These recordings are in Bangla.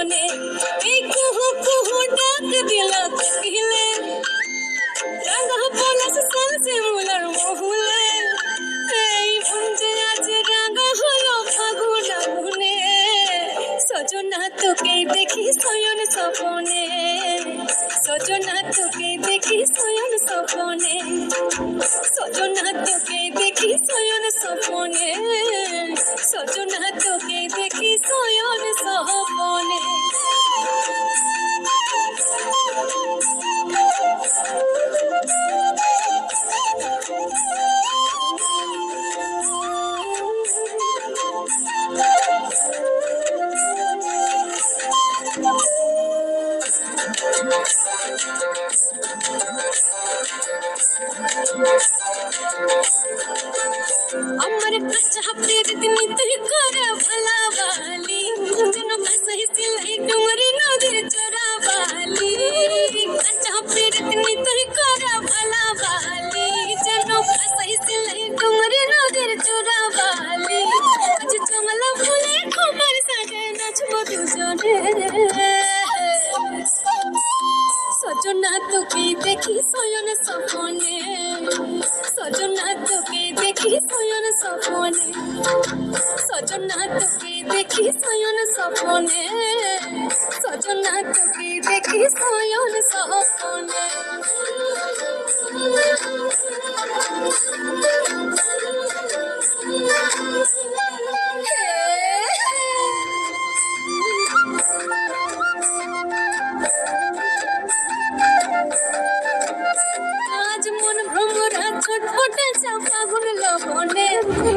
স্বপনে এই কুহু কুহু ডাক দিলা কোকিলে রাঙা পলাশ সালছে মুলার মহুলে এই মন যে আজ রাঙা হলো ফাগুন আগুনে সজনা তোকে দেখি শয়ন স্বপনে সজনা তোকে দেখি শয়ন স্বপনে সজনা তোকে দেখি শয়ন স্বপনে সজনা তোকে দেখি শয়ন স্বপনে আমার কাছে হাতের দিন তুই করে ভালাবালি যেন কাছে সিলাই ডুমরি নদীর চোরাবালি কাছে হাতের দিন তুই করে ভালাবালি যেন কাছে সিলাই ডুমরি নদীর চোরাবালি আজ জমলা ফুলে খবর সাজে নাচবো দুজনে সজনা তোকে দেখি শয়ন স্বপনে সজনা তোকে দেখি শয়ন স্বপনে সজনা তোকে দেখি শয়ন স্বপনে সজনা তোকে দেখি শয়ন স্বপনে আজ মন ভ্রমরা ছটফটে ফাগুন লবণে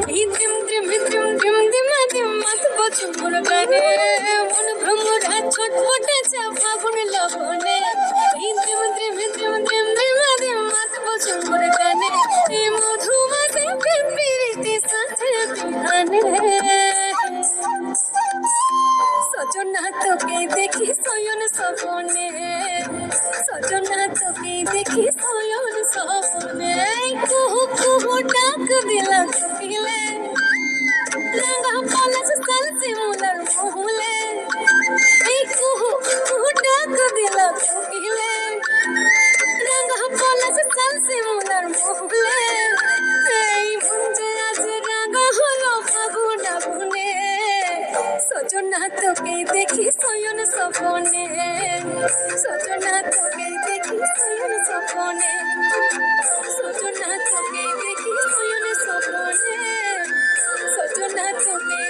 ধিম ধিম ধিম ধিম ধিমা ধিম মাথবো চুমুর গানে মন ভ্রমরা ছটফটে ফাগুন লবণে ধিম ধিম ধিম ধিম ধিম ধিমা ধিম মাথবো চুমুর গানে এই মধুমাসে প্রেম প্রীতি সাথে বিহানে সজনা তোকে দেখি শয়ন স্বপনে সজনা তোকে দেখি শয়ন স্বপনে কুহু কুহু ডাক দিলা কোকিলে রাঙা পলাশ সালছে মুলার মহুলে এই কুহু কুহু ডাক দিলা কোকিলে রাঙা পলাশ সালছে মুলার মহুলে এই মন যে আজ রাঙা হলো ফাগুন আগুনে সজনা তোকে দেখি শয়ন স্বপনে সজনা তোকে দেখি শয়ন স্বপনে সজনা তোকে দেখি শয়ন স্বপনে সজনা তোকে